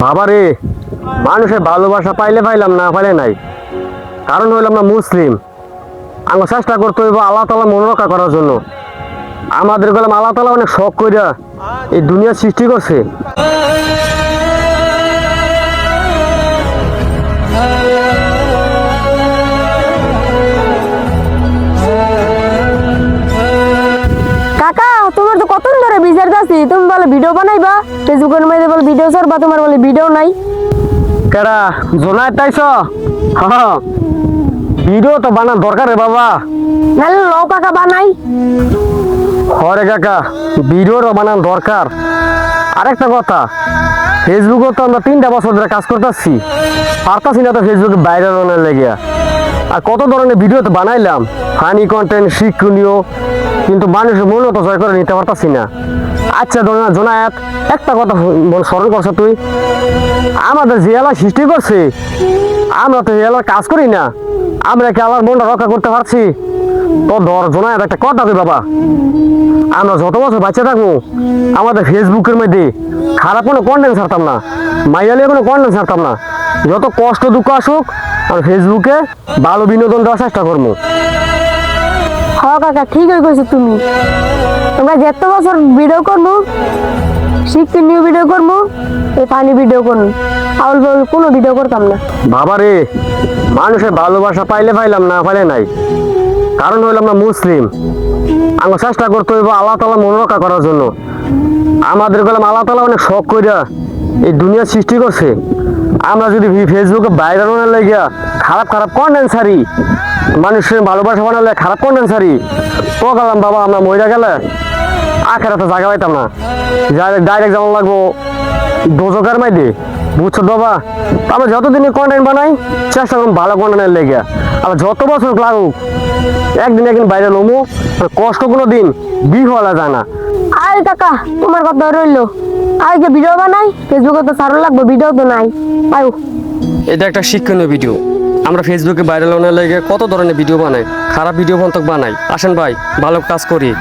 বাবারে, মানুষের ভালোবাসা পাইলে পাইলাম, না পাইলে নাই। কারণ হইলাম না মুসলিম। আমরা চেষ্টা করতে হইব আল্লাহ তাআলা মনে রক্ষা করার জন্য। আমাদের গেলাম আল্লাহ তাআলা অনেক শখ কইরা এই দুনিয়া সৃষ্টি করছে। কাকা, তোমার তো কতদিন ধরে বিচার যাচ্ছি, তুমি বলে ভিডিও বানাইবা ফেসবুকের মধ্যে, বলে ভিডিও ছাড়বা, তোমার বলে ভিডিও নাই। কেডা জোনায় তাইছ? হ্যাঁ, ভিডিও তো বানার দরকার রে বাবা। নাহলে লও কাকা বানাই। হরে কাকা, ভিডিওরও বানান দরকার। আরেকটা কথা, ফেসবুকে তো আমরা 3টা বছর ধরে কাজ করতেছি, পারতাছি না তো ফেসবুকে ভাইরাল হওয়ার লেগে। আর কত ধরনের ভিডিও তো বানাইলাম, ফানি কন্টেন্ট, শিক্ষণীয়, কিন্তু মানুষের মনও তো জয় করে নিতে পারতাছি না। আচ্ছা জোনায়েত, একটা কথা স্মরণ করছ তুই, আমাদের যে এলাকা সৃষ্টি করছে, আমরা তো এলাকার কাজ করি না, আমরা কি আল্লাহর মনটা রক্ষা করতে পারছি? তো ধর জোনায়েত, একটা কথা কই বাবা, আমরা যত বছর বাচ্চা থাকবো আমাদের ফেসবুকের মধ্যে খারাপ কোনো কন্টেন্ট ছাড়তাম না, মাইয়ালিয়া কোনো কন্টেন্ট ছাড়তাম না। যত কষ্ট দুঃখ আসুক, আমরা ফেসবুকে ভালো বিনোদন দেওয়ার চেষ্টা করবো। হ কাকা, ঠিকই কইছো তুমি। তোমরা যত বছর ভিডিও করবো, শিক্ষণীয় ভিডিও করবো, এই ফানি ভিডিও করবো, আউল বাউল কোনো ভিডিও করতাম না। বাবারে, মানুষের ভালোবাসা পাইলে পাইলাম, না পাইলে নাই। কারণ হইলাম না মুসলিম। আমরা চেষ্টা করতে হইব আল্লাহ তাআলা মনে রক্ষা করার জন্য। আমাদের গেলাম আল্লাহ তাআলা অনেক শখ কইরা এই দুনিয়া সৃষ্টি করছে। আমরা যদি ফেসবুকে ভাইরাল হওয়ার লাগিয়া খারাপ খারাপ কন্টেন্ট ছাড়ি, মানুষের ভালোবাসা বানালে খারাপ কন্টেন্ট ছাড়ি, তো গেলাম বাবা, আমরা মইরা গেলে আখেরাতে জায়গা পাইতাম না। ডাইরেক্ট যেমন লাগবো দোজকের মাইদে, বুঝছো বাবা? আমরা যতদিনই কন্টেন্ট বানাই, চেষ্টা করুন ভালো কন্টেন্টের লেগে। আবার যত বছর লাগুক, একদিন ভাইরাল হমু, কষ্ট কোনো দিন বিফলা যায় না। আরে কাকা, তোমার কথা রইলো, আজকে ভিডিও বানাই, ফেসবুকে তো সারো লাগবে, ভিডিও তো নাই। আয়ু, এটা একটা শিক্ষণীয় ভিডিও। আমরা ফেসবুকে ভাইরাল হওয়ার লেগে কত ধরনের ভিডিও বানাই, খারাপ ভিডিও পর্যন্ত বানাই। আসেন ভাই, ভালো কাজ করি।